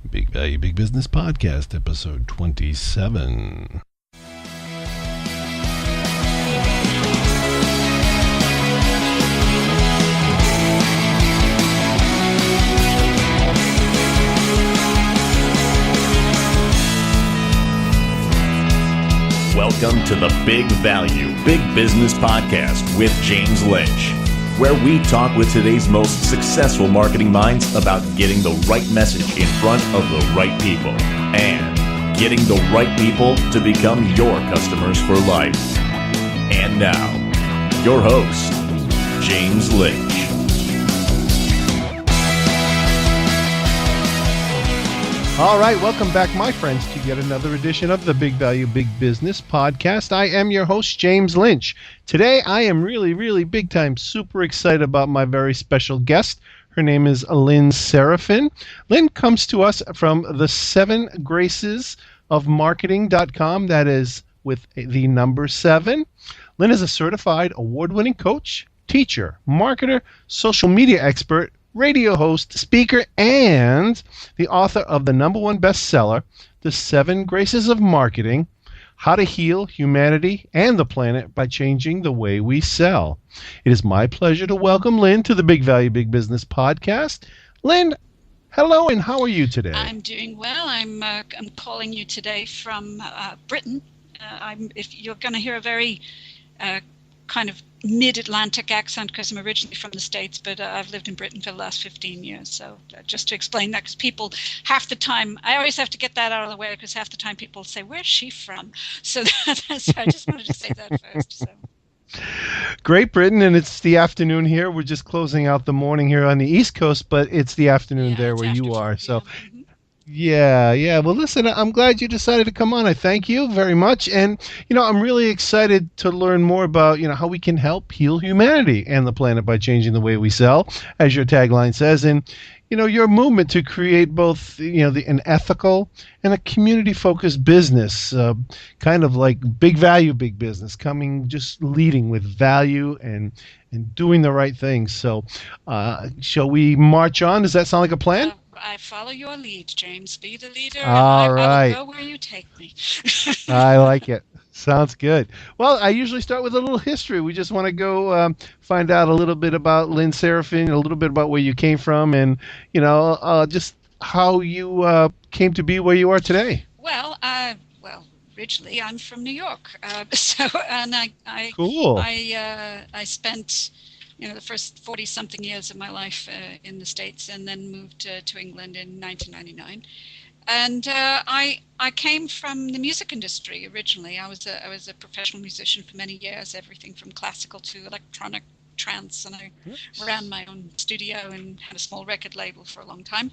Big Value, Big Business Podcast, episode 27. Welcome to the Big Value, Big Business Podcast with James Lynch, where we talk with today's most successful marketing minds about getting the right message in front of the right people and getting the right people to become your customers for life. And now, your host, James Lynch. All right, welcome back, my friends, to yet another edition of the Big Value, Big Business Podcast. I am your host, James Lynch. Today, I am really big time super excited about my very special guest. Her name is Lynn Serafinn. Lynn comes to us from the 7 Graces of Marketing.com. That is with the number 7. Lynn is a certified award-winning coach, teacher, marketer, social media expert, radio host, speaker, and the author of the #1 bestseller, The 7 Graces of Marketing, How to Heal Humanity and the Planet by Changing the Way We Sell. It is my pleasure to welcome Lynn to the Big Value, Big Business Podcast. Lynn, hello, and how are you today? I'm doing well. I'm calling you today from Britain. If you're going to hear a very kind of mid-Atlantic accent because I'm originally from the States, but I've lived in Britain for the last 15 years. So just to explain that, because people, half the time, I always have to get that out of the way because half the time people say, where's she from? So I just wanted to say that first. So. Great Britain, and it's the afternoon here. We're just closing out the morning here on the East Coast, but it's the afternoon there where you are. So. Yeah. Well, listen, I'm glad you decided to come on. I thank you very much. And, I'm really excited to learn more about, how we can help heal humanity and the planet by changing the way we sell, as your tagline says. And, your movement to create both, an ethical and a community-focused business, kind of like big value, big business, just leading with value and doing the right things. So shall we march on? Does that sound like a plan? I follow your lead, James. Be the leader. All right. I will go where you take me. I like it. Sounds good. Well, I usually start with a little history. We just want to go find out a little bit about Lynn Serafinn, a little bit about where you came from, and just how you came to be where you are today. Well, originally I'm from New York, Cool. I spent the first 40-something years of my life in the States, and then moved to England in 1999. And I came from the music industry originally. I was a professional musician for many years, everything from classical to electronic, trance, and I ran my own studio and had a small record label for a long time.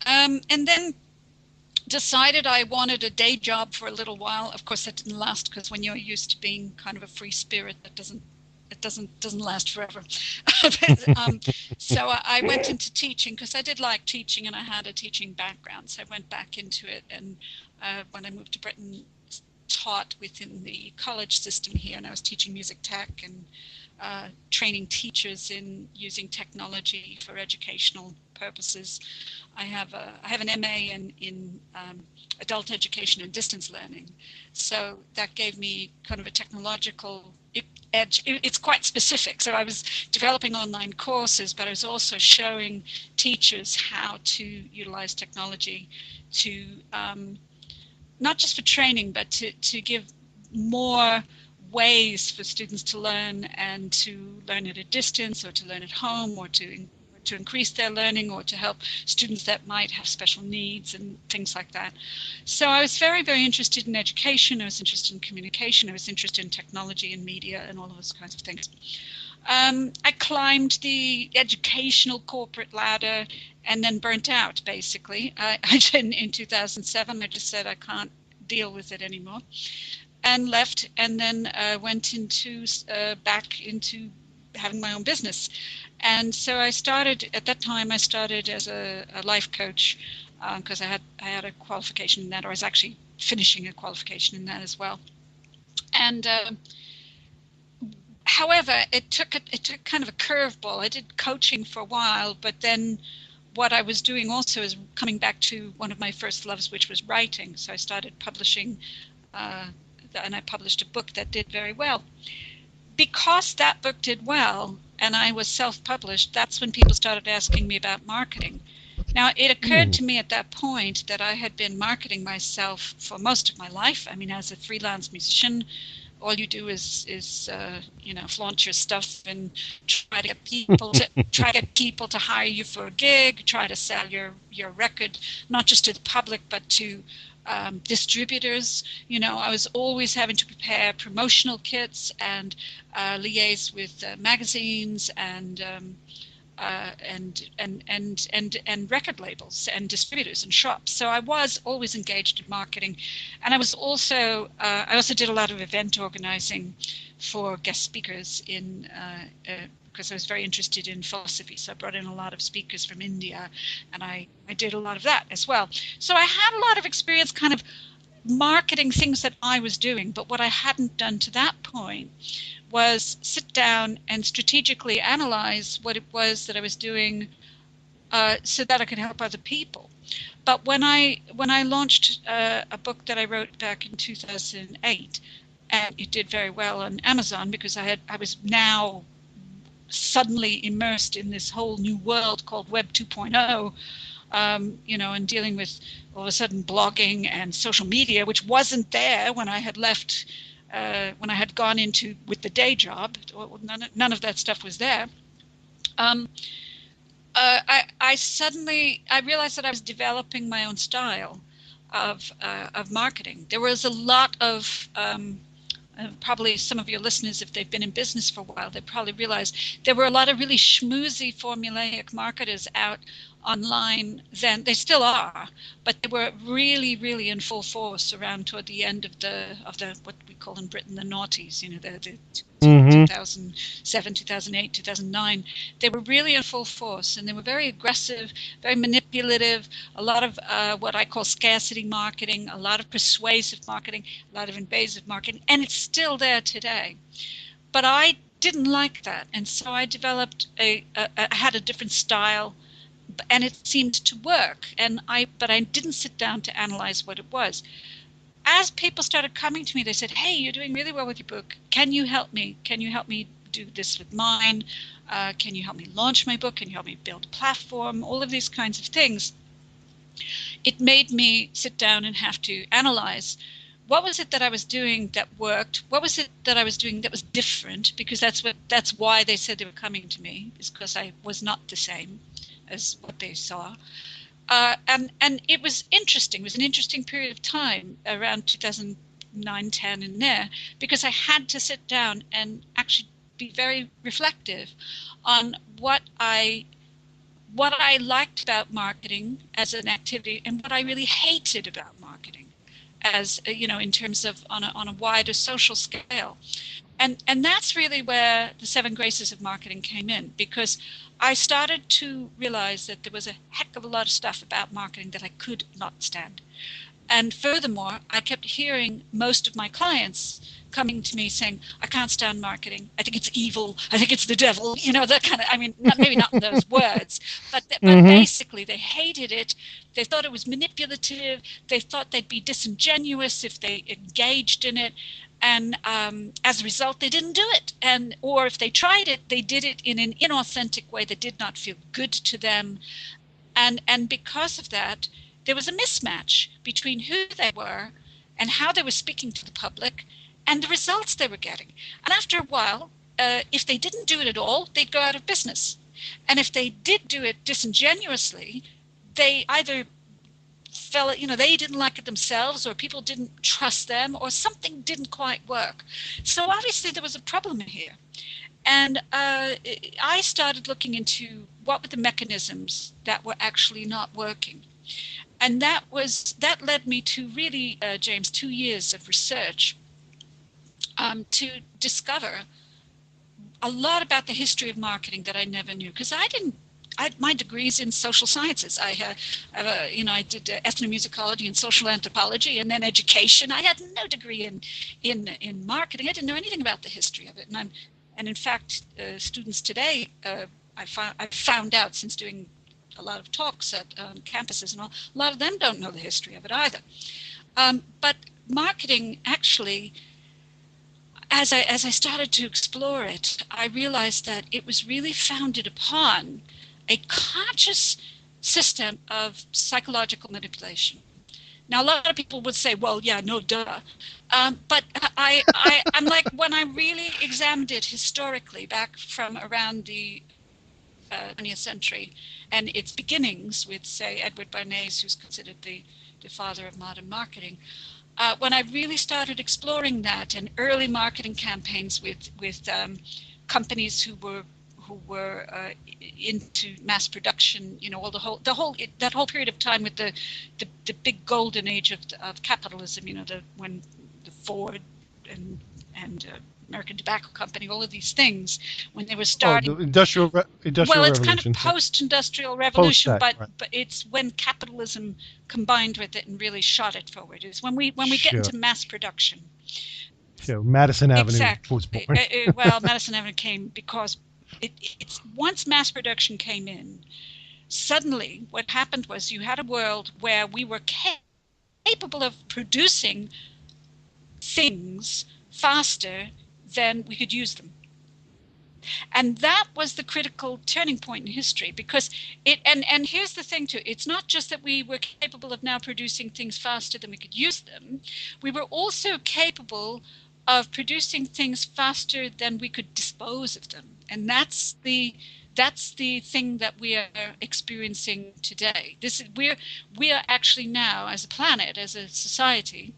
And then decided I wanted a day job for a little while. Of course, that didn't last, because when you're used to being kind of a free spirit, it doesn't last forever. So I went into teaching because I did like teaching and I had a teaching background. So I went back into it, and when I moved to Britain, taught within the college system here, and I was teaching music tech and training teachers in using technology for educational purposes. I have an MA in adult education and distance learning, so that gave me kind of a technological edge. It's quite specific. So I was developing online courses, but I was also showing teachers how to utilize technology to not just for training, but to give more ways for students to learn, and to learn at a distance or to learn at home, or to increase their learning, or to help students that might have special needs and things like that. So I was very interested in education. I was interested in communication. I was interested in technology and media and all of those kinds of things. I climbed the educational corporate ladder and then burnt out, basically. In 2007, I just said I can't deal with it anymore, and left, and then went back into having my own business. And so at that time I started as a life coach, because I had a qualification in that, or I was actually finishing a qualification in that as well. And however, it took kind of a curveball. I did coaching for a while, but then what I was doing also is coming back to one of my first loves, which was writing. So I started publishing, and I published a book that did very well. Because that book did well, and I was self-published, that's when people started asking me about marketing. Now, it occurred to me at that point that I had been marketing myself for most of my life. I mean, as a freelance musician, all you do is flaunt your stuff and try to get people to hire you for a gig, try to sell your record, not just to the public, but to distributors. I was always having to prepare promotional kits and liaise with magazines and record labels and distributors and shops. So I was always engaged in marketing, and I also did a lot of event organizing for guest speakers because I was very interested in philosophy. So I brought in a lot of speakers from India, and I did a lot of that as well. So I had a lot of experience kind of marketing things that I was doing, but what I hadn't done to that point was sit down and strategically analyze what it was that I was doing so that I could help other people. But when I launched a book that I wrote back in 2008, and it did very well on Amazon because I was now suddenly immersed in this whole new world called Web 2.0, and dealing with all of a sudden blogging and social media, which wasn't there when I had left. When I had gone into with the day job, none of that stuff was there. I realized that I was developing my own style of marketing. There was a lot of probably some of your listeners, if they've been in business for a while, they probably realize there were a lot of really schmoozy formulaic marketers out online then. They still are, but they were really, really in full force around toward the end of the what we call in Britain the noughties, the 2007, 2008, 2009. They were really in full force, and they were very aggressive, very manipulative, a lot of what I call scarcity marketing, a lot of persuasive marketing, a lot of invasive marketing, and it's still there today. But I didn't like that, and so I developed I had a different style, and it seemed to work. But I didn't sit down to analyze what it was. As people started coming to me, they said, "Hey, you're doing really well with your book. Can you help me? Can you help me do this with mine? Can you help me launch my book? Can you help me build a platform?" All of these kinds of things. It made me sit down and have to analyze what was it that I was doing that worked? What was it that I was doing that was different? Because that's why they said they were coming to me, is because I was not the same as what they saw. And it was interesting. It was an interesting period of time around 2009, 10 and there, because I had to sit down and actually be very reflective on what I liked about marketing as an activity and what I really hated about marketing as, in terms of on a wider social scale. And that's really where the 7 Graces of Marketing came in, because I started to realize that there was a heck of a lot of stuff about marketing that I could not stand. And furthermore, I kept hearing most of my clients coming to me saying, "I can't stand marketing. I think it's evil. I think it's the devil." That kind of, maybe not in those words, but basically they hated it. They thought it was manipulative. They thought they'd be disingenuous if they engaged in it. And as a result, they didn't do it. Or if they tried it, they did it in an inauthentic way that did not feel good to them. And because of that, there was a mismatch between who they were and how they were speaking to the public and the results they were getting. And after a while, if they didn't do it at all, they'd go out of business. And if they did do it disingenuously, they either felt, they didn't like it themselves, or people didn't trust them, or something didn't quite work. So obviously there was a problem here. And I started looking into what were the mechanisms that were actually not working. And that led me to really, James, 2 years of research to discover a lot about the history of marketing that I never knew, because my degree's in social sciences. I did ethnomusicology and social anthropology, and then education. I had no degree in marketing. I didn't know anything about the history of it. And in fact, students today, I found out since doing a lot of talks at campuses and all. A lot of them don't know the history of it either. But marketing actually, as I started to explore it, I realized that it was really founded upon a conscious system of psychological manipulation. Now, a lot of people would say, well, yeah, no, duh. But I'm like, when I really examined it historically back from around the 20th century and its beginnings with, say, Edward Bernays, who's considered the father of modern marketing, when I really started exploring that and early marketing campaigns with companies who were into mass production, all that whole period of time with the big golden age of capitalism, when the Ford and American Tobacco Company, all of these things, when they were starting. The industrial well, revolution. It's kind of post-industrial revolution, Post that, but it's when capitalism combined with it and really shot it forward. Is when we get Sure. into mass production. So Madison Avenue Exactly. was born. Well, Madison Avenue came because it's once mass production came in, suddenly what happened was you had a world where we were capable of producing things faster than we could use them. And that was the critical turning point in history, because and here's the thing too, it's not just that we were capable of now producing things faster than we could use them, we were also capable of producing things faster than we could dispose of them. And that's the thing that we are experiencing today. We are actually now, as a planet, as a society,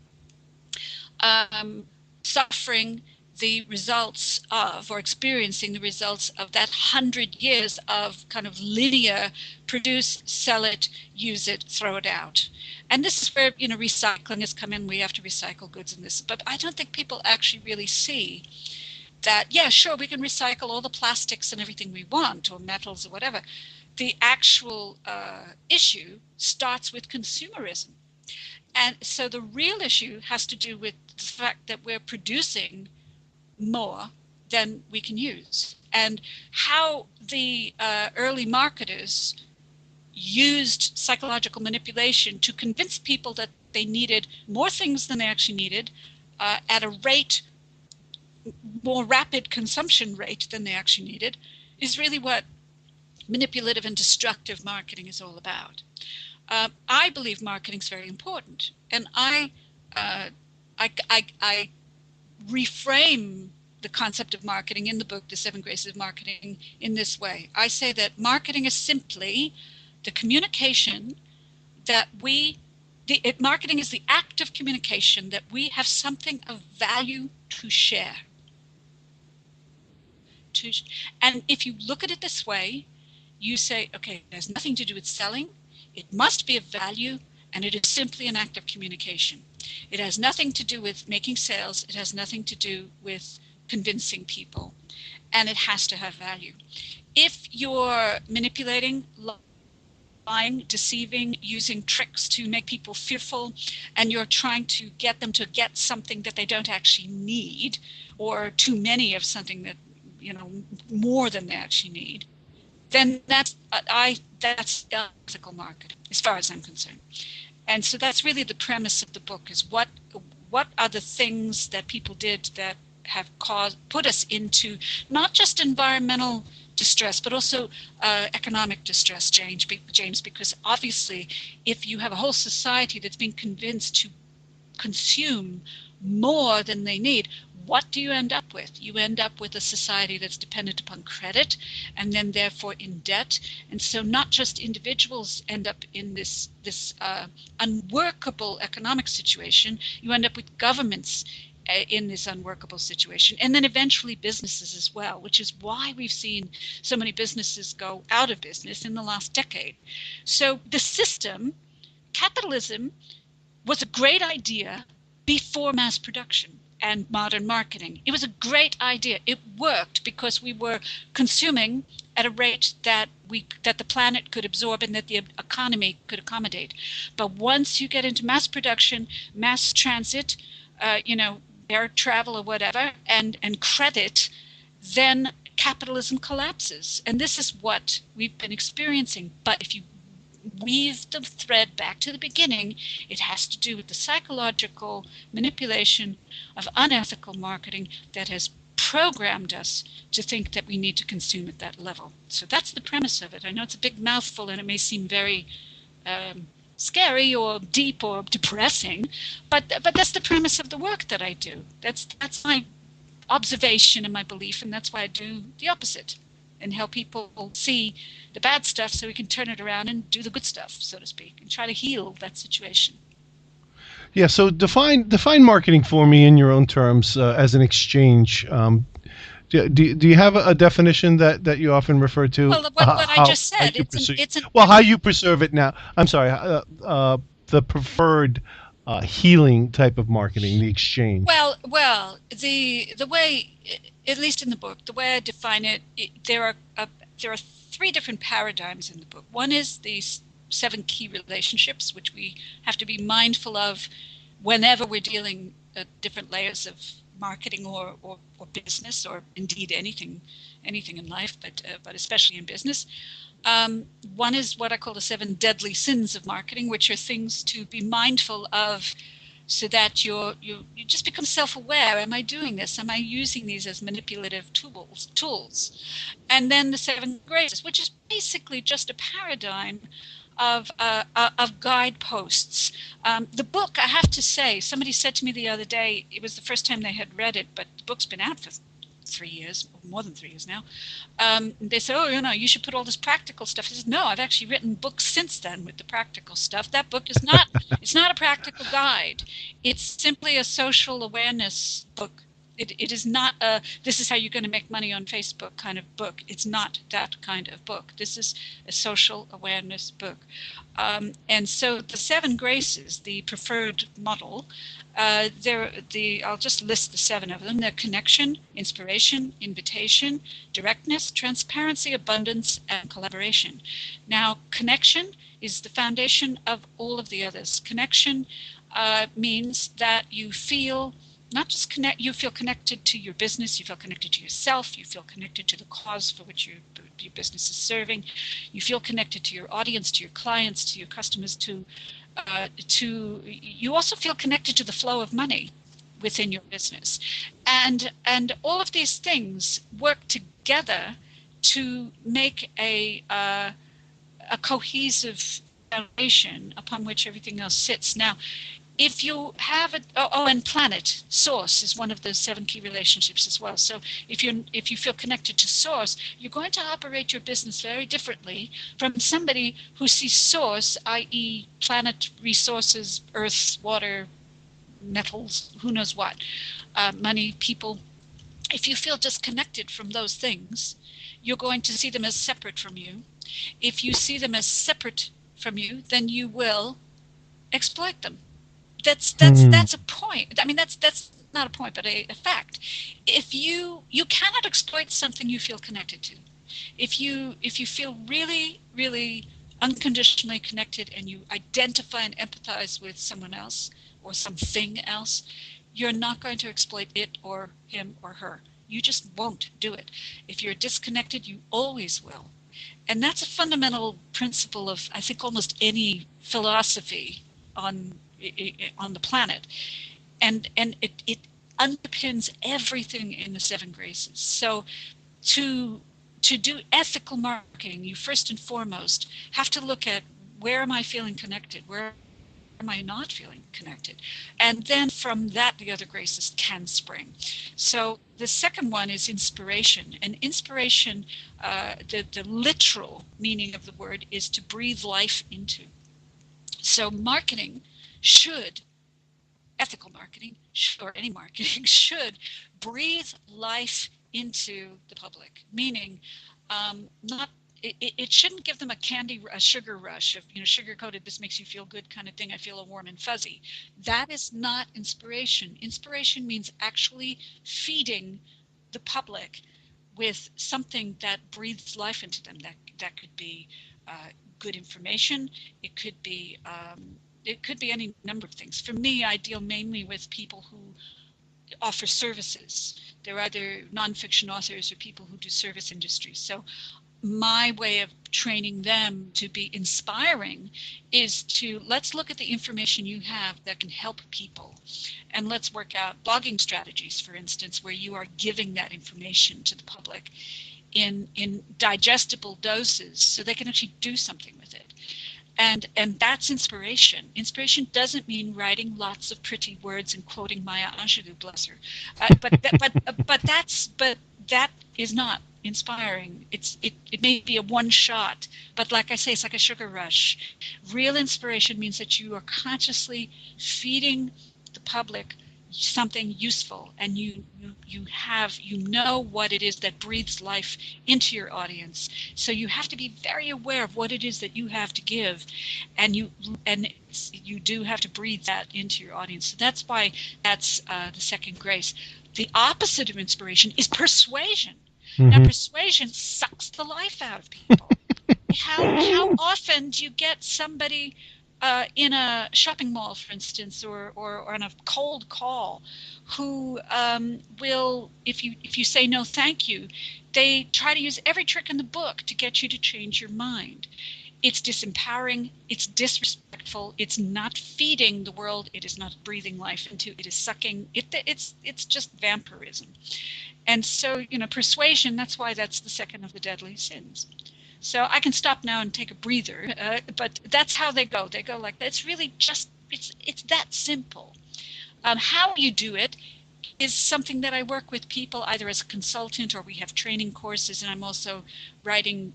suffering the results of, or experiencing the results of, that 100 years of kind of linear produce, sell it, use it, throw it out. And this is where recycling has come in. We have to recycle goods in this, but I don't think people actually really see that. Yeah, sure, we can recycle all the plastics and everything we want, or metals or whatever. The actual issue starts with consumerism. And so the real issue has to do with the fact that we're producing more than we can use, and how the early marketers used psychological manipulation to convince people that they needed more things than they actually needed, at a rate, more rapid consumption rate than they actually needed, is really what manipulative and destructive marketing is all about. I believe marketing is very important, and I reframe the concept of marketing in the book, The 7 Graces of Marketing, in this way. I say that marketing is simply the communication that marketing is the act of communication that we have something of value to share. And if you look at it this way, you say, okay, it has nothing to do with selling. It must be of value, and it is simply an act of communication. It has nothing to do with making sales. It has nothing to do with convincing people, and it has to have value. If you're manipulating, lying, deceiving, using tricks to make people fearful, and you're trying to get them to get something that they don't actually need, or too many of something that, more than they actually need, then that's ethical marketing, as far as I'm concerned. And so that's really the premise of the book, is what are the things that people did that have put us into not just environmental distress, but also economic distress, James, because obviously if you have a whole society that's been convinced to consume more than they need, what do you end up with? You end up with a society that's dependent upon credit, and then therefore in debt. And so not just individuals end up in this unworkable economic situation, you end up with governments in this unworkable situation, and then eventually businesses as well, which is why we've seen so many businesses go out of business in the last decade. So the system, capitalism, was a great idea before mass production and modern marketing. It was a great idea. It worked because we were consuming at a rate that the planet could absorb and that the economy could accommodate. But once you get into mass production, mass transit, air travel or whatever, and credit, then capitalism collapses. And this is what we've been experiencing. But if you weave the thread back to the beginning, it has to do with the psychological manipulation of unethical marketing that has programmed us to think that we need to consume at that level. So that's the premise of it. I know it's a big mouthful and it may seem very scary or deep or depressing, but that's the premise of the work that I do. That's my observation and my belief, and that's why I do the opposite and help people see the bad stuff so we can turn it around and do the good stuff, so to speak, and try to heal that situation. Yeah. So define marketing for me in your own terms as an exchange. Do you have a definition that you often refer to? Well, what I just said, how you preserve it now. I'm sorry. The preferred healing type of marketing, the exchange. Well, the way, at least in the book, the way I define it, there are three different paradigms in the book. One is these 7 key relationships, which we have to be mindful of whenever we're dealing different layers of marketing or business, or indeed anything in life, but especially in business. One is what I call the 7 deadly sins of marketing, which are things to be mindful of so that you just become self-aware. Am I doing this? Am I using these as manipulative tools? And then the 7 graces, which is basically just a paradigm of guideposts. The book, I have to say, somebody said to me the other day, it was the first time they had read it, but the book's been out for 3 years, or more than 3 years now. They said, oh, you should put all this practical stuff. I said, no, I've actually written books since then with the practical stuff. That book is not, it's not a practical guide. It's simply a social awareness book. It is not a, this is how you're going to make money on Facebook kind of book. It's not that kind of book. This is a social awareness book. And so the 7 graces, the preferred model, I'll just list the 7 of them. They're connection, inspiration, invitation, directness, transparency, abundance, and collaboration. Now, connection is the foundation of all of the others. Connection means that you feel not just you feel connected to your business, you feel connected to yourself, you feel connected to the cause for which your business is serving, you feel connected to your audience, to your clients, to your customers, you also feel connected to the flow of money within your business. And all of these things work together to make a cohesive foundation upon which everything else sits. Now, if you have and planet, source is one of those 7 key relationships as well. So if you feel connected to source, you're going to operate your business very differently from somebody who sees source, i.e. planet, resources, earth, water, metals, who knows what, money, people. If you feel disconnected from those things, you're going to see them as separate from you. If you see them as separate from you, then you will exploit them. That's a point. I mean, that's not a point, but a fact. If you cannot exploit something you feel connected to, if you feel really, really unconditionally connected and you identify and empathize with someone else or something else, you're not going to exploit it or him or her. You just won't do it. If you're disconnected, you always will. And that's a fundamental principle of, I think, almost any philosophy on the planet, and it underpins everything in the 7 graces. So to do ethical marketing, you first and foremost have to look at, where am I feeling connected, where am I not feeling connected, and then from that the other graces can spring. So the second one is inspiration, and inspiration, the literal meaning of the word is to breathe life into. So ethical marketing, or any marketing, should breathe life into the public, meaning it shouldn't give them a sugar rush of, sugar-coated, this makes you feel good kind of thing, I feel all warm and fuzzy. That is not inspiration. Inspiration means actually feeding the public with something that breathes life into them. That could be good information. It could be any number of things. For me, I deal mainly with people who offer services. They're either nonfiction authors or people who do service industries. So my way of training them to be inspiring is to, let's look at the information you have that can help people, and let's work out blogging strategies, for instance, where you are giving that information to the public in digestible doses so they can actually do something with it. And that's inspiration. Inspiration doesn't mean writing lots of pretty words and quoting Maya Angelou, bless her. But that is not inspiring. It may be a one shot, but like I say, it's like a sugar rush. Real inspiration means that you are consciously feeding the public something useful, and you know what it is that breathes life into your audience. So you have to be very aware of what it is that you have to give, and you do have to breathe that into your audience. So that's why that's the second grace. The opposite of inspiration is persuasion. Mm-hmm. Now, persuasion sucks the life out of people. How often do you get somebody in a shopping mall, for instance, or on a cold call, who will, if you say no thank you, they try to use every trick in the book to get you to change your mind. It's disempowering, it's disrespectful, it's not feeding the world, it is not breathing life into it, is sucking it. It's just vampirism. And so, persuasion, that's why that's the second of the deadly sins. So I can stop now and take a breather, but that's how they go. They go like that. It's really just, it's that simple. How you do it is something that I work with people either as a consultant, or we have training courses, and I'm writing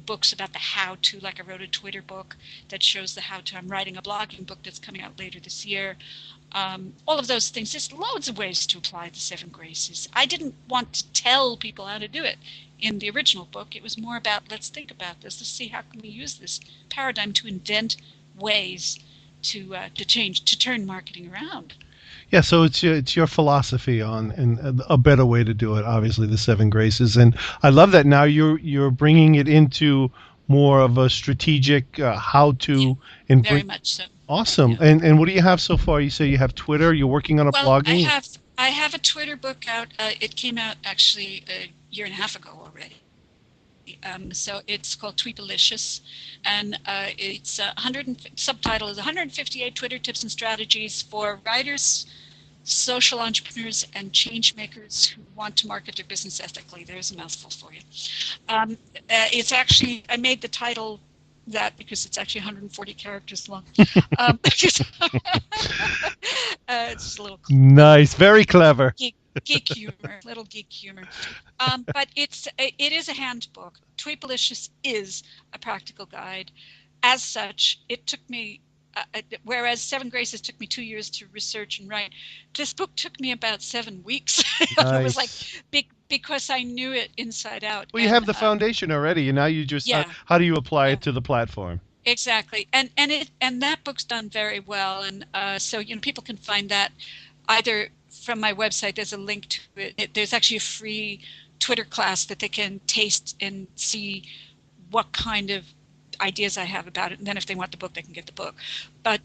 books about the how-to, like I wrote a Twitter book that shows the how-to. I'm writing a blogging book that's coming out later this year. All of those things. There's loads of ways to apply the 7 graces. I didn't want to tell people how to do it in the original book. It was more about, let's think about this. Let's see how can we use this paradigm to invent ways to change, to turn marketing around. Yeah, so it's your philosophy on and a better way to do it. Obviously, the 7 graces, and I love that now you're bringing it into more of a strategic how to. Yeah, very much so. Awesome. Yeah. And what do you have so far? You say you have Twitter. You're working on a blogging. I have a Twitter book out. It came out actually a year and a half ago already. So it's called Tweepalicious, and it's subtitle is 158 Twitter tips and strategies for writers, social entrepreneurs, and change makers who want to market their business ethically. There's a mouthful for you. It's actually, I made the title that because it's actually 140 characters long. It's just a little nice, very clever. Geek humor, little geek humor. But it is a handbook. Tweepalicious is a practical guide. As such, it took me, whereas 7 Graces took me 2 years to research and write, this book took me about 7 weeks. Nice. It was like because I knew it inside out. Well, you have the foundation already, and now you just how do you apply it to the platform? Exactly, and that book's done very well, and so people can find that either from my website. There's a link to it. There's actually a free Twitter class that they can taste and see what kind of ideas I have about it, and then if they want the book, they can get the book. But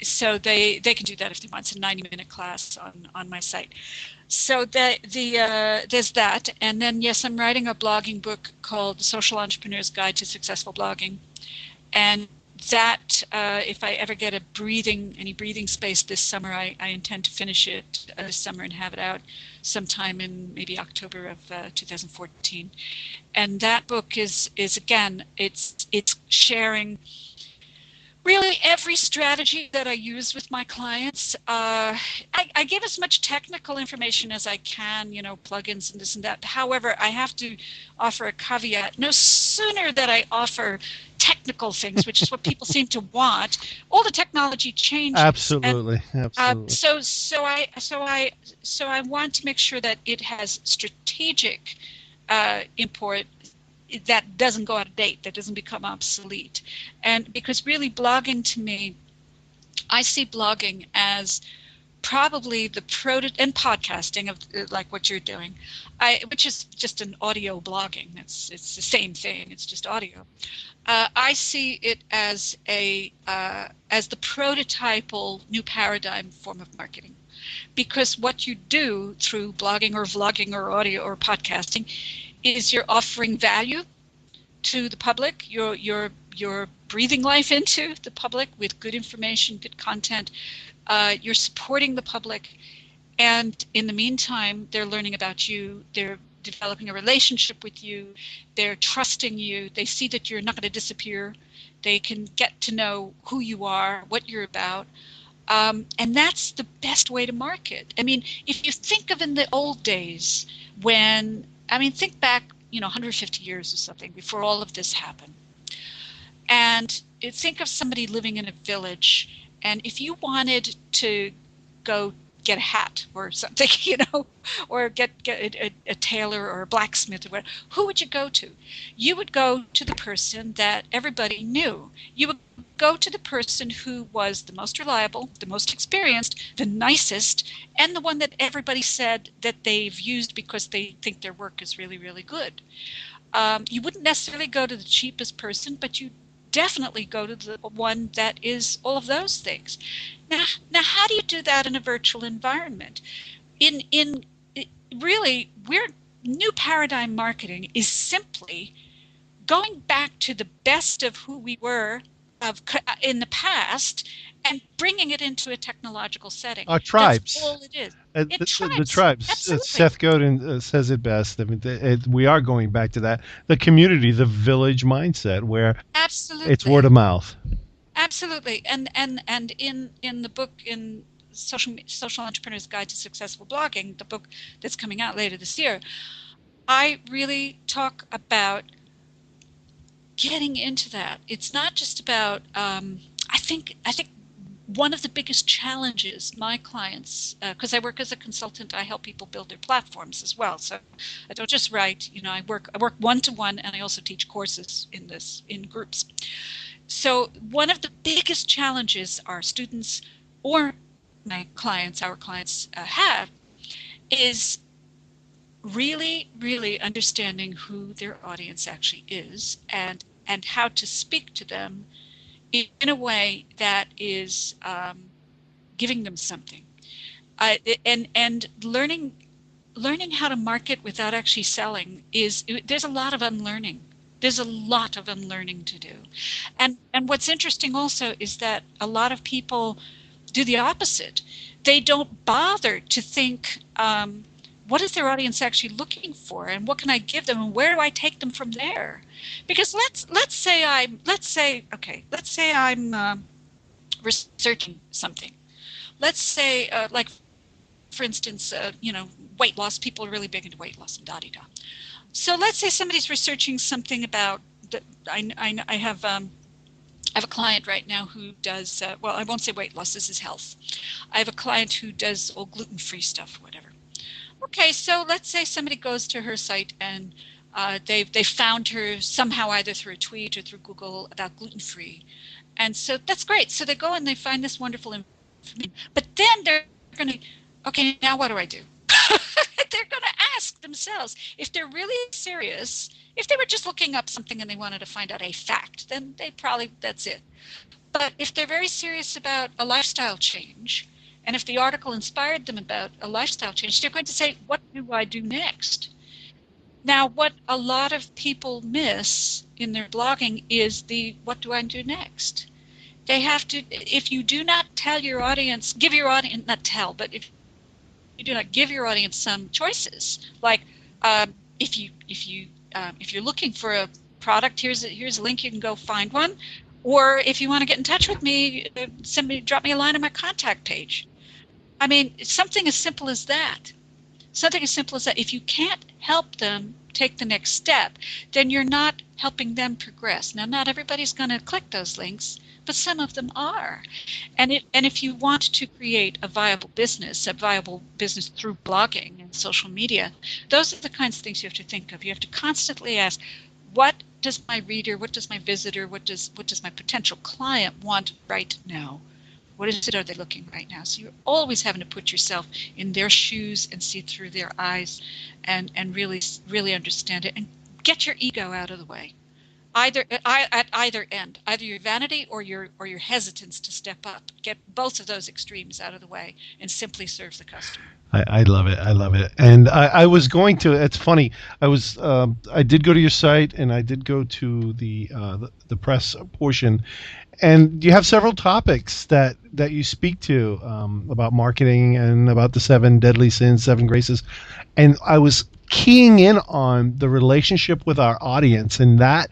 so they can do that if they want. It's a 90-minute class on my site. So there's that, and then yes, I'm writing a blogging book called The Social Entrepreneur's Guide to Successful Blogging, and that if I ever get any breathing space this summer, I intend to finish it this summer and have it out sometime in maybe October of 2014. And that book is again, it's sharing really every strategy that I use with my clients. I give as much technical information as I can, plugins and this and that. However, I have to offer a caveat. No sooner that I offer technical things, which is what people seem to want, all the technology changes. Absolutely. Absolutely. So I want to make sure that it has strategic import, that doesn't go out of date, that doesn't become obsolete. And because really blogging to me, I see blogging as probably the and podcasting of like what you're doing, which is just an audio blogging. It's the same thing. It's just audio. I see it as as the prototypal new paradigm form of marketing, because what you do through blogging or vlogging or audio or podcasting is you're offering value to the public. You're breathing life into the public with good information, good content. You're supporting the public, and in the meantime, they're learning about you. They're developing a relationship with you. They're trusting you. They see that you're not going to disappear. They can get to know who you are, what you're about. And that's the best way to market. I mean, if you think of in the old days think back, 150 years or something before all of this happened. And think of somebody living in a village, and if you wanted to go get a hat or something, or get a tailor or a blacksmith or whatever, who would you go to? You would go to the person that everybody knew. You would go to the person who was the most reliable, the most experienced, the nicest, and the one that everybody said that they've used because they think their work is really, really good. You wouldn't necessarily go to the cheapest person, but you definitely go to the one that is all of those things. Now, how do you do that in a virtual environment? Really, new paradigm marketing is simply going back to the best of who we were in the past and bringing it into a technological setting. Our tribes. That's all it is. The tribes. Absolutely. Seth Godin says it best. I mean, we are going back to that. The community, the village mindset, where absolutely it's word of mouth. Absolutely. And in the book, in Social Entrepreneur's Guide to Successful Blogging, the book that's coming out later this year, I really talk about getting into that. It's not just about I think one of the biggest challenges my clients, because I work as a consultant, I help people build their platforms as well. So I don't just write, I work one-to-one, and I also teach courses in groups. So one of the biggest challenges our students or our clients have is really, really understanding who their audience actually is and how to speak to them in a way that is giving them something, and learning how to market without actually selling there's a lot of unlearning. There's a lot of unlearning to do, and what's interesting also is that a lot of people do the opposite. They don't bother to think, what is their audience actually looking for, and what can I give them, and where do I take them from there? Because let's say I'm researching something. Let's say, like, for instance, weight loss. People are really big into weight loss and da-di-da. So let's say somebody's researching something about. I have a client right now who does. Well, I won't say weight loss. This is health. I have a client who does all gluten-free stuff, whatever. Okay, so let's say somebody goes to her site and they found her somehow, either through a tweet or through Google, about gluten-free. And so that's great. So they go and they find this wonderful information. But then they're going to, okay, now what do I do? They're going to ask themselves, if they're really serious, if they were just looking up something and they wanted to find out a fact, then that's it. But if they're very serious about a lifestyle change, and if the article inspired them about a lifestyle change, they're going to say, what do I do next? Now, what a lot of people miss in their blogging is what do I do next? They have to, if you do not tell your audience, give your audience, not tell, but if you do not give your audience some choices, like if you're looking for a product, here's a link, you can go find one. Or if you want to get in touch with me, drop me a line on my contact page. I mean, something as simple as that. Something as simple as that. If you can't help them take the next step, then you're not helping them progress. Now, not everybody's going to click those links, but some of them are. And if you want to create a viable business through blogging and social media, those are the kinds of things you have to think of. You have to constantly ask, what does my reader, what does my visitor, what does my potential client want right now? What is it are they looking right now? So you're always having to put yourself in their shoes and see through their eyes, and really understand it, and get your ego out of the way. At either end, either your vanity or your hesitance to step up. Get both of those extremes out of the way and simply serve the customer. I love it. I love it. And I was going to. It's funny. I did go to your site, and I did go to the press portion, and you have several topics that you speak to about marketing and about the 7 deadly sins, 7 graces, and I was keying in on the relationship with our audience, and that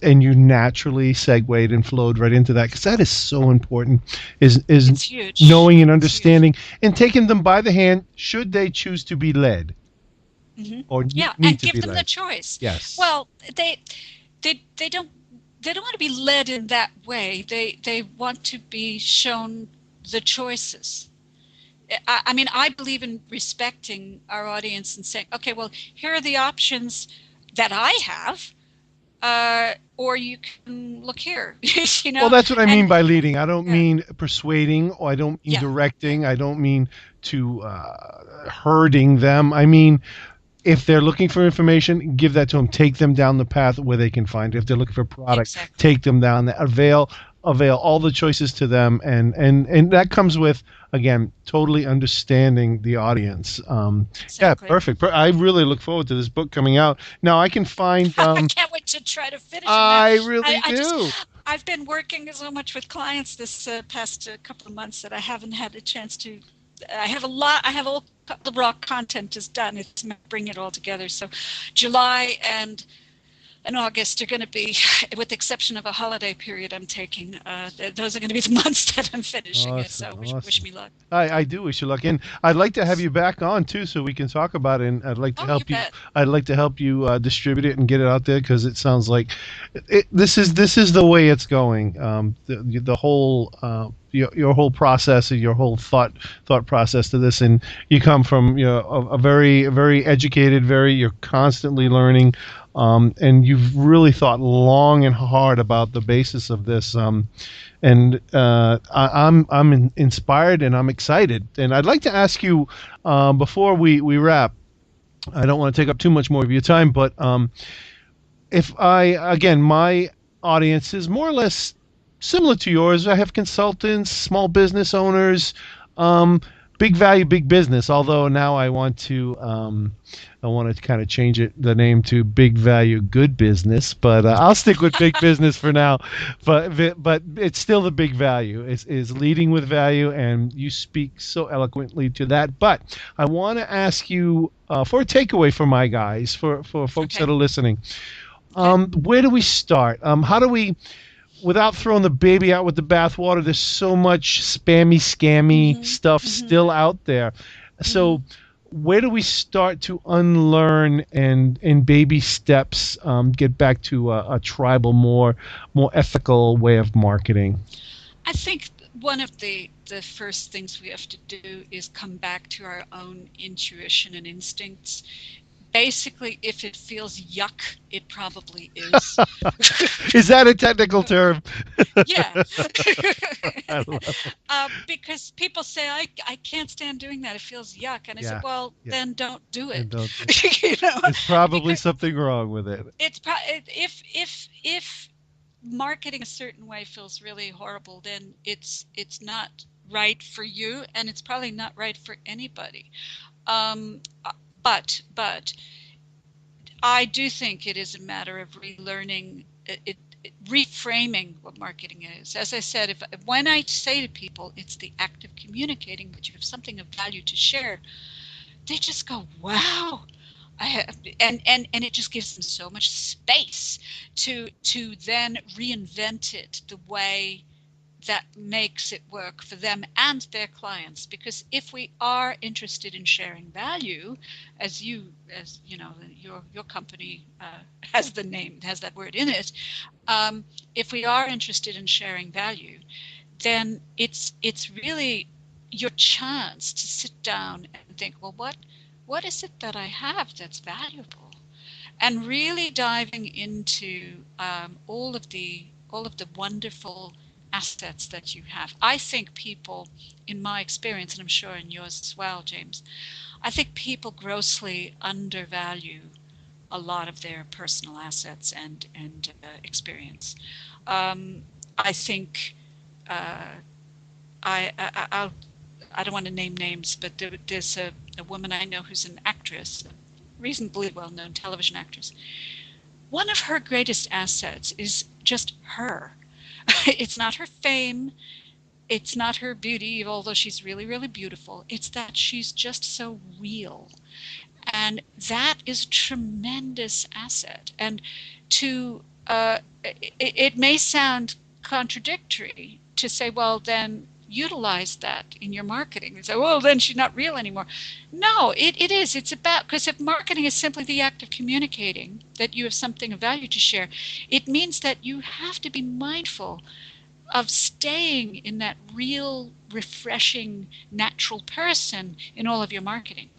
and you naturally segued and flowed right into that, because that is so important, is It's huge. knowing and understanding and taking them by the hand should they choose to be led, or Yeah, need and to give be them led. the choice. Yes. Well, they don't want to be led in that way. They want to be shown the choices. I mean, I believe in respecting our audience and saying, okay, well, here are the options that I have, or you can look here. Well, that's what I mean by leading. I don't Yeah. mean persuading, or I don't mean Yeah. directing. I don't mean to herding them. I mean, if they're looking for information, give that to them. Take them down the path where they can find it. If they're looking for product, Exactly. take them down there. Avail all the choices to them, and that comes with, again, totally understanding the audience. Yeah, Exactly. perfect. I really look forward to this book coming out. Now I can find. I can't wait to try to finish it. I really do. I've been working so much with clients this past couple of months that I haven't had a chance to. I have all the raw content is done. It's bring it all together. So July and August are going to be, with the exception of a holiday period I'm taking, those are going to be the months that I'm finishing it. So wish me luck. I do wish you luck, and I'd like to have you back on too, so we can talk about it. And I'd like to help you. Bet. I'd like to help you distribute it and get it out there, because it sounds like this is the way it's going. The whole your whole process, your whole thought process to this, and you come from a very educated, you're constantly learning. And you've really thought long and hard about the basis of this, and I'm inspired and I'm excited. And I'd like to ask you, before we wrap, I don't want to take up too much more of your time, but if my audience is more or less similar to yours. I have consultants, small business owners, big value, big business. Although now I want to kind of change the name to Big Value, Good Business. But I'll stick with Big Business for now. But it's still the big value is leading with value, and you speak so eloquently to that. But I want to ask you for a takeaway for my guys, for folks that are listening. Where do we start? How do we? Without throwing the baby out with the bathwater, there's so much scammy stuff still out there. So where do we start to unlearn and in baby steps get back to a tribal, more ethical way of marketing? I think one of the first things we have to do is come back to our own intuition and instincts. Basically, if it feels yuck, it probably is. Is that a technical term? Yeah. I love it. Because people say, I can't stand doing that. It feels yuck. And I said, well, then don't do it. There's probably something wrong with it. It's if marketing a certain way feels really horrible, then it's not right for you, and it's probably not right for anybody. But I do think it is a matter of relearning, reframing what marketing is. As I said, when I say to people, it's the act of communicating that you have something of value to share, they just go, wow. And it just gives them so much space to then reinvent it the way that makes it work for them and their clients. Because if we are interested in sharing value, as you know, your company has that word in it. If we are interested in sharing value, then it's really your chance to sit down and think, well, what is it that I have that's valuable, and really diving into all of the wonderful assets that you have. I think people, in my experience, and I'm sure in yours as well, James, I think people grossly undervalue a lot of their personal assets and experience. I think uh, I'll I don't want to name names, but there's a woman I know who's an actress, a reasonably well-known television actress. One of her greatest assets is just her. It's not her fame. It's not her beauty, although she's really, really beautiful. It's that she's just so real. And that is a tremendous asset. And to it may sound contradictory to say, well, then utilize that in your marketing and say, well, then she's not real anymore. No, it is. It's about, because if marketing is simply the act of communicating that you have something of value to share, it means that you have to be mindful of staying in that real, refreshing, natural person in all of your marketing.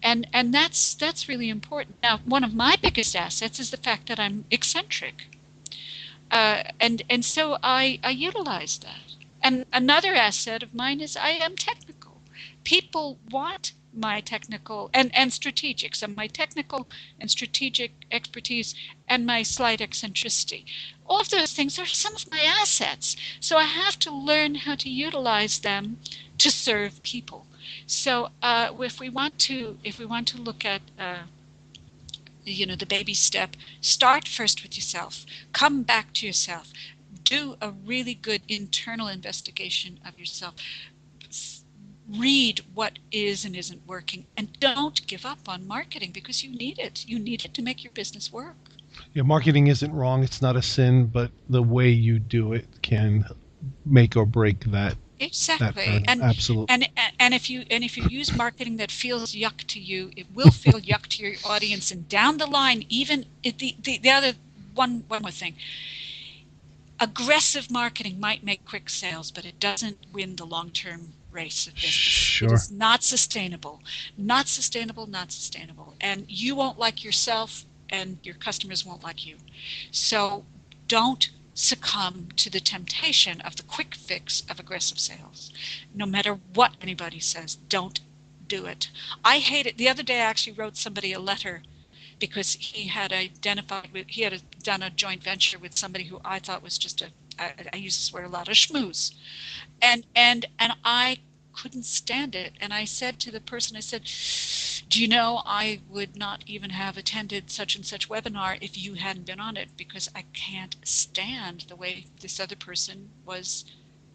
And that's really important. Now, one of my biggest assets is the fact that I'm eccentric. And so I utilize that. And another asset of mine is I am technical. People want my technical and strategic. So my technical and strategic expertise and my slight eccentricity. All of those things are some of my assets. So I have to learn how to utilize them to serve people. So if we want to look at the baby step, start first with yourself. Come back to yourself. Do a really good internal investigation of yourself. Read what is and isn't working, and don't give up on marketing because you need it. You need it to make your business work. Yeah, marketing isn't wrong. It's not a sin, but the way you do it can make or break that. Exactly. Absolutely. And if you use marketing that feels yuck to you, it will feel yuck to your audience. And down the line, even the other one more thing. Aggressive marketing might make quick sales, but it doesn't win the long-term race of business. Sure. It is not sustainable. Not sustainable, not sustainable. And you won't like yourself, and your customers won't like you. So don't succumb to the temptation of the quick fix of aggressive sales. No matter what anybody says, don't do it. I hate it. The other day I actually wrote somebody a letter because he had done a joint venture with somebody who I thought was just I use this word a lot, a schmooze. And I couldn't stand it. And I said to the person, I said, do you know, I would not even have attended such and such webinar if you hadn't been on it, because I can't stand the way this other person was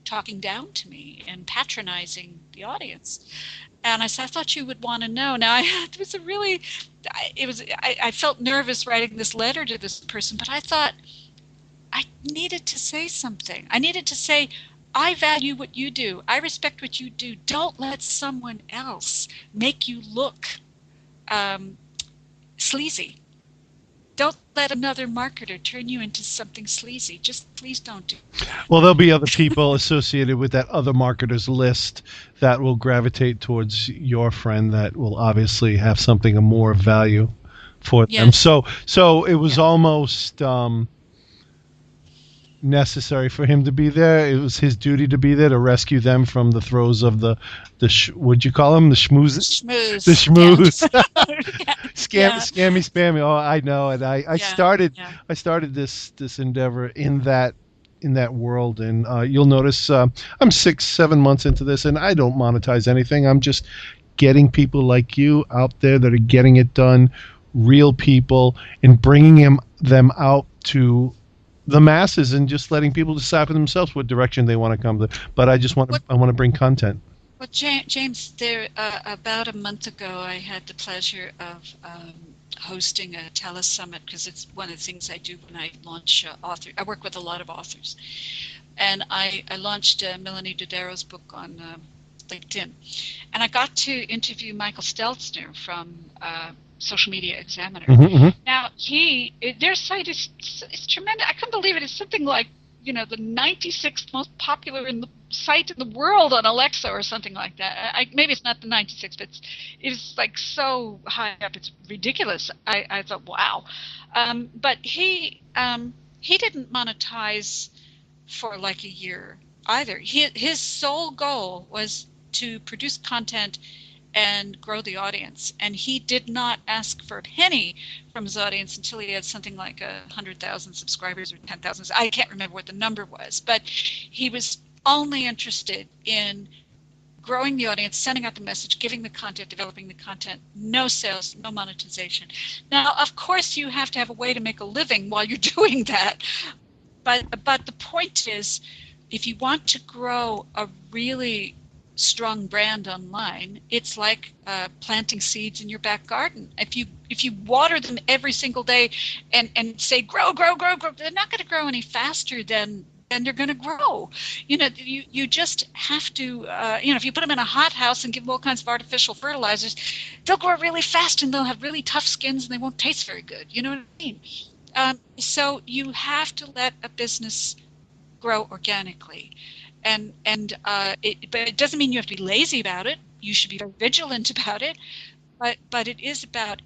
talking down to me and patronizing the audience. And I said, I thought you would want to know. Now, I felt nervous writing this letter to this person, but I thought I needed to say something. I needed to say, I value what you do. I respect what you do. Don't let someone else make you look sleazy. Don't let another marketer turn you into something sleazy. Just please don't do it. Well, there'll be other people associated with that other marketers list that will gravitate towards your friend that will obviously have something of more value for them. So it was almost necessary for him to be there. It was his duty to be there to rescue them from the throes of what'd you call him? The schmooze? Schmooze. The schmooze. Yeah. Scammy, spammy. Oh, I know. And I started this endeavor in that world, and you'll notice I'm 6-7 months into this, and I don't monetize anything. I'm just getting people like you out there that are getting it done, real people, and bringing them out to the masses and just letting people decide for themselves what direction they want to come to. But I want to bring content. Well, James, there about a month ago, I had the pleasure of hosting a telesummit, because it's one of the things I do when I launch author. I work with a lot of authors, and I launched Melanie Dodero's book on LinkedIn, and I got to interview Michael Stelzner from Social Media Examiner. Mm-hmm. Now, their site is tremendous. I couldn't believe it. It's something like, the 96th most popular site in the world on Alexa or something like that. Maybe it's not the 96th, but it's like so high up, it's ridiculous. I thought, wow. But he didn't monetize for like a year either. His sole goal was to produce content and grow the audience. And he did not ask for a penny from his audience until he had something like 100,000 subscribers or 10,000. I can't remember what the number was, but he was only interested in growing the audience, sending out the message, giving the content, developing the content, no sales, no monetization. Now, of course, you have to have a way to make a living while you're doing that. But the point is, if you want to grow a really strong brand online, it's like planting seeds in your back garden. If you water them every single day and say grow, they're not going to grow any faster than they're going to grow. You just have to, if you put them in a hot house and give them all kinds of artificial fertilizers, they'll grow really fast and they'll have really tough skins and they won't taste very good. You know what I mean? So you have to let a business grow organically. But it doesn't mean you have to be lazy about it. You should be very vigilant about it. But it is about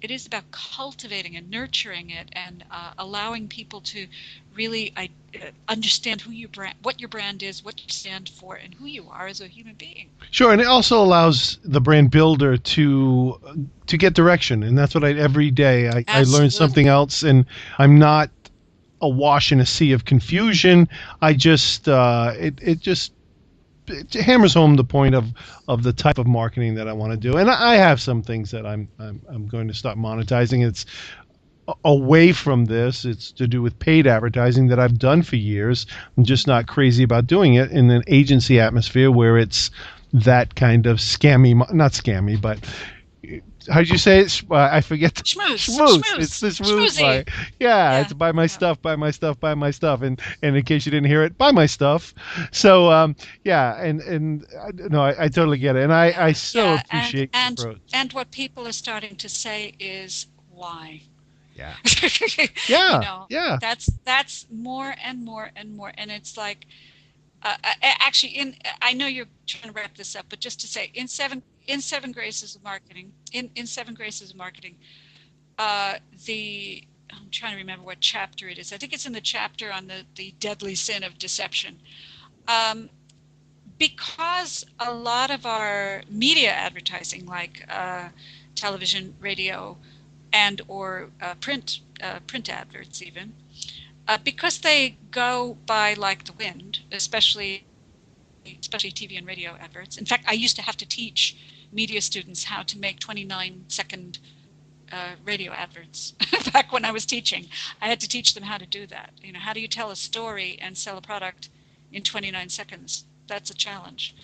cultivating and nurturing it and allowing people to really understand what your brand is, what you stand for, and who you are as a human being. Sure, and it also allows the brand builder to get direction, and that's what every day I learn something else, and I'm not awash in a sea of confusion. I just it hammers home the point of the type of marketing that I want to do, and I have some things that I'm going to start monetizing. It's away from this. It's to do with paid advertising that I've done for years. I'm just not crazy about doing it in an agency atmosphere where it's that kind of scammy, not scammy, but how'd you say it? I forget. Schmooze. It's the schmooze. Yeah, it's buy my stuff, buy my stuff, buy my stuff. And in case you didn't hear it, buy my stuff. So, and I totally get it. And I so appreciate your approach. And what people are starting to say is, why? Yeah. Yeah. That's more and more and more. And it's like, actually, I know you're trying to wrap this up, but just to say, in seven graces of marketing, in seven graces of marketing, I'm trying to remember what chapter it is. I think it's in the chapter on the deadly sin of deception. Because a lot of our media advertising, like television, radio, and or print adverts even, because they go by like the wind, especially TV and radio adverts. In fact, I used to have to teach media students how to make 29-second radio adverts back when I was teaching. I had to teach them how to do that. How do you tell a story and sell a product in 29 seconds? That's a challenge.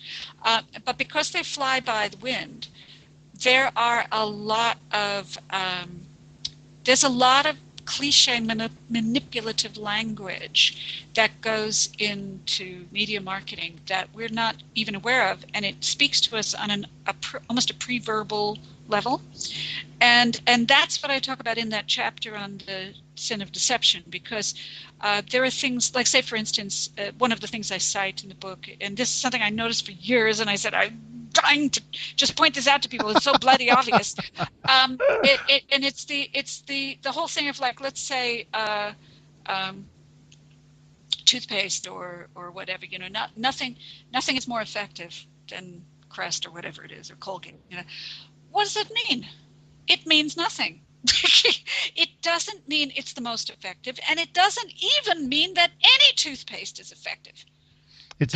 But because they fly by the wind, there are a lot of cliche manipulative language that goes into media marketing that we're not even aware of, and it speaks to us on almost a pre-verbal level, and that's what I talk about in that chapter on the sin of deception, because there are things like, say for instance, one of the things I cite in the book, and this is something I noticed for years, and I said I'm trying to just point this out to people. It's so bloody obvious. And it's the whole thing of, like, let's say toothpaste or whatever. Nothing is more effective than Crest or whatever it is, or Colgate. What does it mean? It means nothing. It doesn't mean it's the most effective, and it doesn't even mean that any toothpaste is effective. It's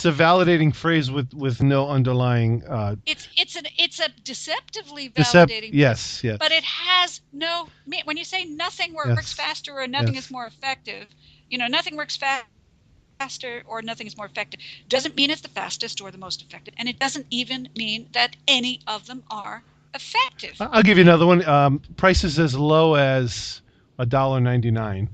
a validating phrase with no underlying. It's a deceptively validating. Yes. But it has no. When you say nothing works faster or nothing is more effective, nothing works faster or nothing is more effective doesn't mean it's the fastest or the most effective, and it doesn't even mean that any of them are effective. I'll give you another one. Prices as low as $1.99.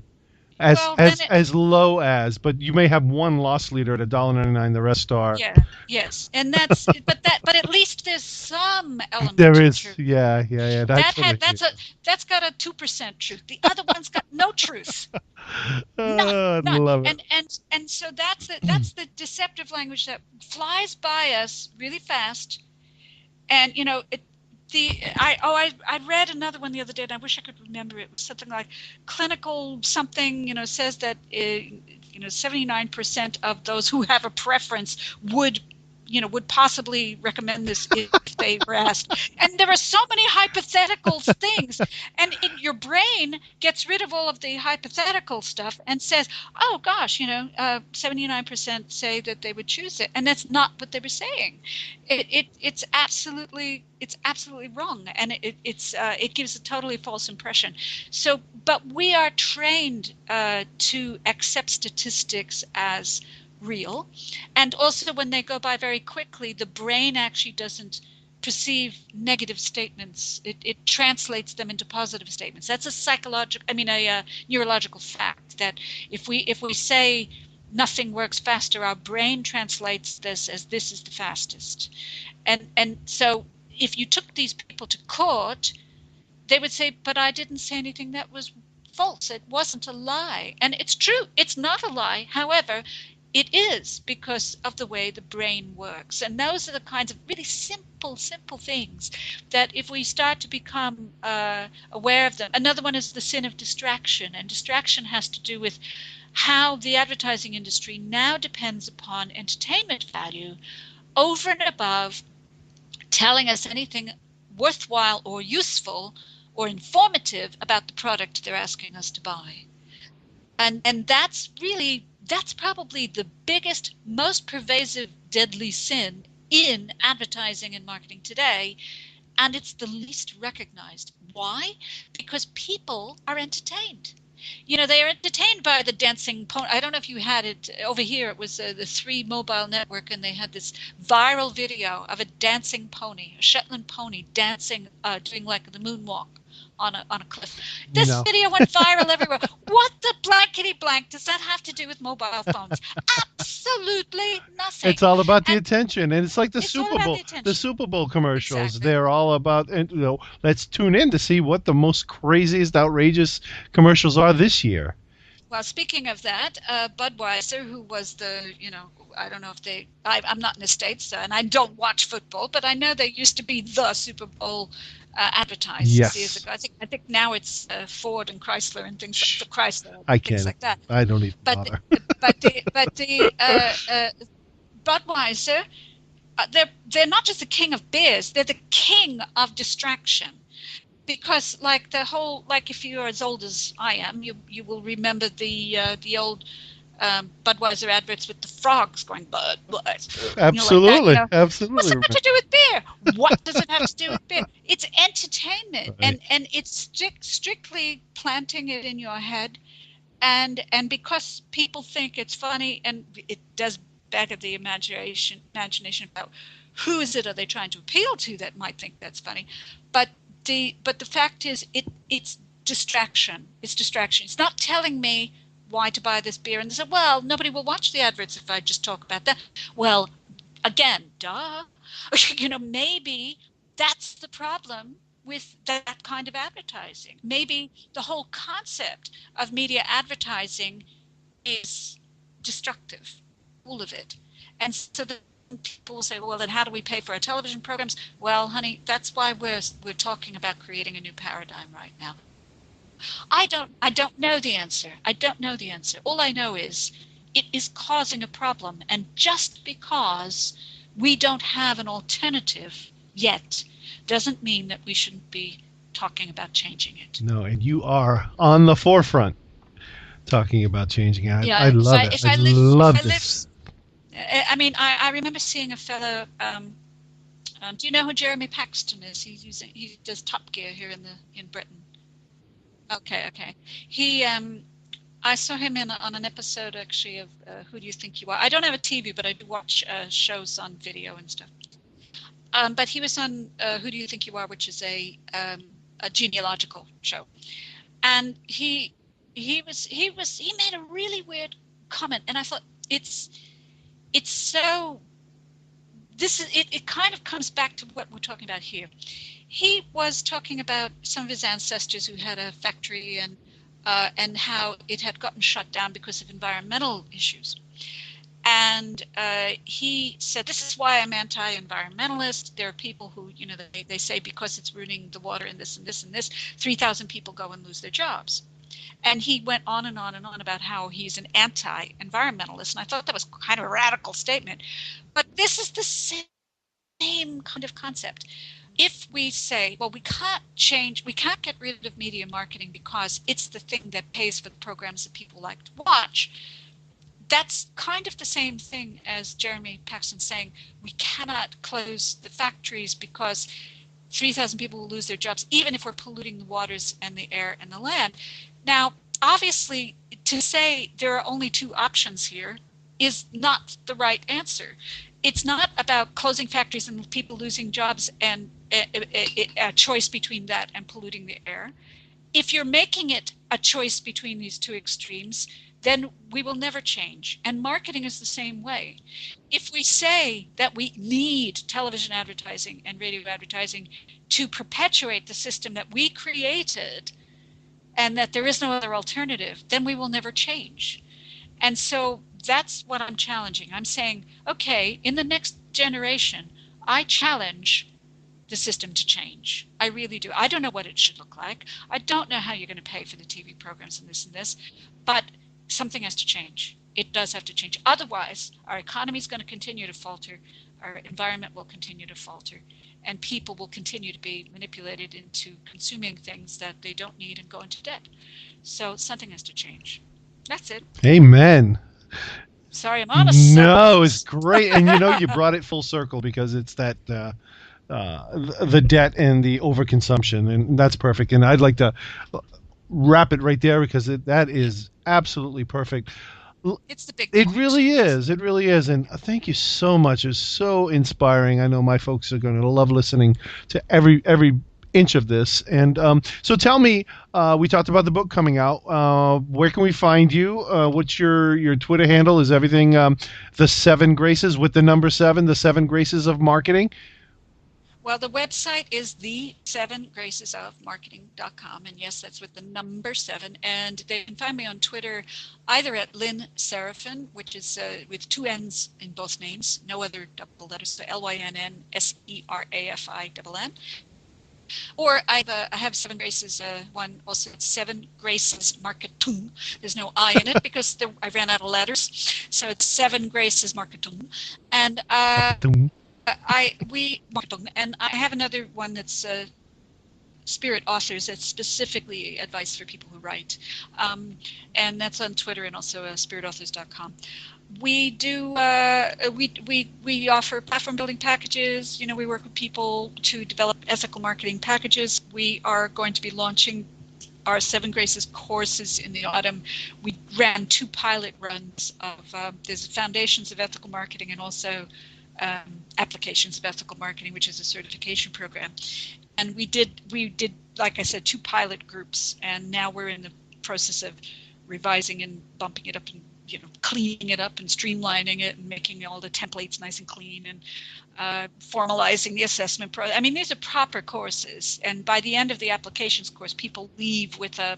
As low as, but you may have one loss leader at $1.99. The rest are. Yeah. Yes, and that's but at least there's some element. There is. Truth. Yeah. That's got a 2% truth. The other one's got no truth. None. Love it. And so that's the deceptive language that flies by us really fast, and I read another one the other day, and I wish I could remember it. It was something like clinical something, says that 79% of those who have a preference would possibly recommend this if they were asked. And there are so many hypothetical things. And your brain gets rid of all of the hypothetical stuff and says, oh, gosh, 79% say that they would choose it. And that's not what they were saying. It's absolutely wrong. And it gives a totally false impression. So, but we are trained to accept statistics as real. And also when they go by very quickly, the brain actually doesn't perceive negative statements. It translates them into positive statements. That's a neurological fact, that if we say nothing works faster, our brain translates this as this is the fastest. And so if you took these people to court, they would say, but I didn't say anything that was false. It wasn't a lie. And it's true. It's not a lie. However, it is, because of the way the brain works. And those are the kinds of really simple things that if we start to become aware of them. Another one is the sin of distraction. And distraction has to do with how the advertising industry now depends upon entertainment value over and above telling us anything worthwhile or useful or informative about the product they're asking us to buy. And that's probably the biggest, most pervasive, deadly sin in advertising and marketing today. And it's the least recognized. Why? Because people are entertained. They are entertained by the dancing pony. I don't know if you had it over here. It was the 3 Mobile Network, and they had this viral video of a dancing pony, a Shetland pony, dancing, doing like the moonwalk on a cliff. This video went viral everywhere. What the blankety blank does that have to do with mobile phones? Absolutely nothing. It's all about the attention, and it's like the Super Bowl. The Super Bowl commercials. Exactly. They're all about, let's tune in to see what the most craziest, outrageous commercials are this year. Well, speaking of that, Budweiser, who was I don't know if I'm not in the States, and I don't watch football, but I know they used to be the Super Bowl advertised years ago. I think now it's Ford and Chrysler and things like the Chrysler, things like that. I don't even bother. But the Budweiser, they're not just the king of beers; they're the king of distraction. Because if you're as old as I am, you will remember the old Budweiser adverts with the frogs going Bud. Absolutely, absolutely. What's it got to do with beer? What does it have to do with beer? It's entertainment, right. and it's strictly planting it in your head, and because people think it's funny, and it does beg of the imagination about who is it are they trying to appeal to that might think that's funny, but the fact is it's distraction. It's distraction. It's not telling me why to buy this beer. And they say, well, nobody will watch the adverts if I just talk about that. Well, again, duh. Maybe that's the problem with that kind of advertising. Maybe the whole concept of media advertising is destructive, all of it. And so people say, well, then how do we pay for our television programs? Well, honey, that's why we're talking about creating a new paradigm right now. I don't know the answer. I don't know the answer. All I know is it is causing a problem. And just because we don't have an alternative yet doesn't mean that we shouldn't be talking about changing it. No, and you are on the forefront talking about changing it. I love it. I love this. I remember seeing a fellow. Do you know who Jeremy Paxton is? He does Top Gear here in Britain. Okay. I saw him on an episode actually of Who Do You Think You Are? I don't have a TV, but I do watch shows on video and stuff. But he was on Who Do You Think You Are, which is a genealogical show, and he made a really weird comment, and I thought it's so. It kind of comes back to what we're talking about here. He was talking about some of his ancestors who had a factory and how it had gotten shut down because of environmental issues. And he said, this is why I'm anti-environmentalist. There are people who, they say because it's ruining the water and this and this and this, 3,000 people go and lose their jobs. And he went on and on and on about how he's an anti-environmentalist. And I thought that was kind of a radical statement. But this is the same kind of concept. If we say, well, we can't get rid of media marketing because it's the thing that pays for the programs that people like to watch, that's kind of the same thing as Jeremy Paxton saying we cannot close the factories because 3,000 people will lose their jobs, even if we're polluting the waters and the air and the land. Now, obviously, to say there are only two options here is not the right answer. It's not about closing factories and people losing jobs and a choice between that and polluting the air. If you're making it a choice between these two extremes, then we will never change. And marketing is the same way. If we say that we need television advertising and radio advertising to perpetuate the system that we created and that there is no other alternative, then we will never change. And so that's what I'm challenging. I'm saying, okay, in the next generation, I challenge the system to change. I really do. I don't know what it should look like. I don't know how you're going to pay for the TV programs and this, but something has to change. It does have to change. Otherwise, our economy is going to continue to falter. Our environment will continue to falter. And people will continue to be manipulated into consuming things that they don't need and go into debt. So something has to change. That's it. Amen. Sorry, I'm on a No, it's great. And you brought it full circle because it's that the debt and the overconsumption, and that's perfect. And I'd like to wrap it right there because that is absolutely perfect. It's the big It point. really is. It really is. And thank you so much. It's so inspiring. I know my folks are going to love listening to every inch of this. And so tell me, we talked about the book coming out. Where can we find you? What's your Twitter handle? Is everything the 7 Graces with the number 7, the 7 Graces of Marketing? Well, the website is the7gracesofmarketing.com. And yes, that's with the number 7. And they can find me on Twitter either at Lynn Serafinn, which is with 2 N's in both names, no other double letters, so LYNNSERAFINN. Or I have 7 Graces, one also 7 Graces Marketing. There's no I in it because I ran out of letters. So it's 7 Graces Marketing. And I have another one that's Spirit Authors. That's specifically advice for people who write, and that's on Twitter and also spiritauthors.com. We do we offer platform building packages. We work with people to develop ethical marketing packages. We are going to be launching our 7 Graces courses in the autumn. We ran 2 pilot runs of there's foundations of ethical marketing and also applications of ethical marketing, which is a certification program. And we did, like I said, 2 pilot groups, and now we're in the process of revising and bumping it up and cleaning it up and streamlining it and making all the templates nice and clean and formalizing the assessment process. I mean, these are proper courses, and by the end of the applications course, people leave with a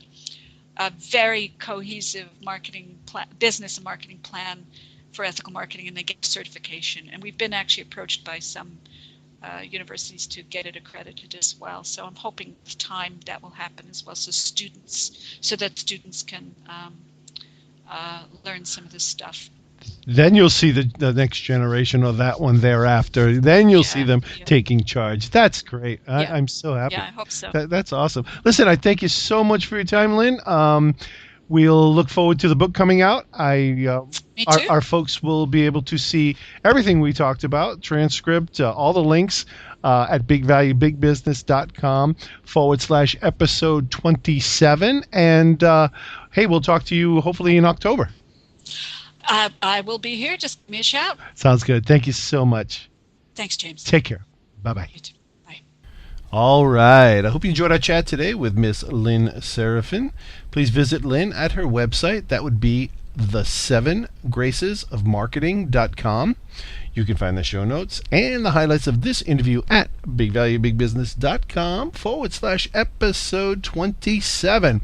very cohesive marketing plan, business and marketing plan for ethical marketing, and they get certification. And we've been actually approached by some universities to get it accredited as well. So I'm hoping with time that will happen as well, so that students can learn some of this stuff. Then you'll see the next generation of that one thereafter. Then you'll see them taking charge. That's great. I'm so happy. Yeah, I hope so. That's awesome. Listen, I thank you so much for your time, Lynn. We'll look forward to the book coming out. Our folks will be able to see everything we talked about, transcript, all the links at bigvaluebigbusiness.com/episode 27. And hey, we'll talk to you hopefully in October. I will be here. Just give me a shout. Sounds good. Thank you so much. Thanks, James. Take care. Bye-bye. You too. Bye. All right. I hope you enjoyed our chat today with Miss Lynn Serafinn. Please visit Lynn at her website. That would be the7gracesofmarketing.com. You can find the show notes and the highlights of this interview at bigvaluebigbusiness.com/episode 27.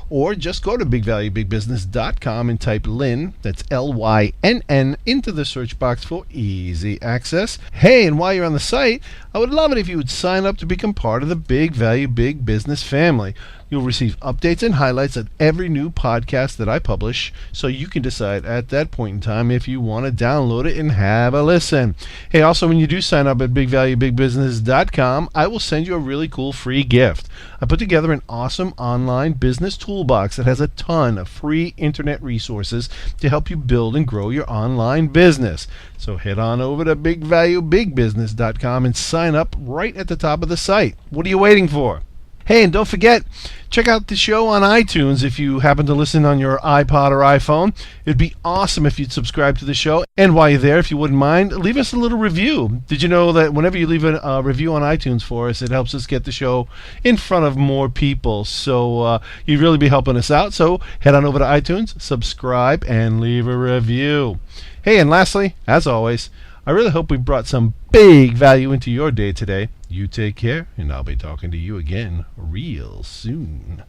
Or just go to bigvaluebigbusiness.com and type Lynn, that's Lynn, into the search box for easy access. Hey, and while you're on the site, I would love it if you would sign up to become part of the Big Value Big Business family. You'll receive updates and highlights of every new podcast that I publish, so you can decide at that point in time if you want to download it and have a listen. Hey, also, when you do sign up at bigvaluebigbusiness.com, I will send you a really cool free gift. I put together an awesome online business toolbox that has a ton of free internet resources to help you build and grow your online business. So head on over to bigvaluebigbusiness.com and sign up right at the top of the site. What are you waiting for? Hey, and don't forget, check out the show on iTunes if you happen to listen on your iPod or iPhone. It'd be awesome if you'd subscribe to the show. And while you're there, if you wouldn't mind, leave us a little review. Did you know that whenever you leave a review on iTunes for us, it helps us get the show in front of more people. So you'd really be helping us out. So head on over to iTunes, subscribe, and leave a review. Hey, and lastly, as always, I really hope we brought some big value into your day today. You take care, and I'll be talking to you again real soon.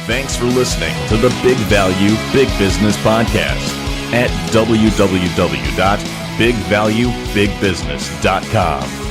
Thanks for listening to the Big Value Big Business Podcast at www.bigvaluebigbusiness.com.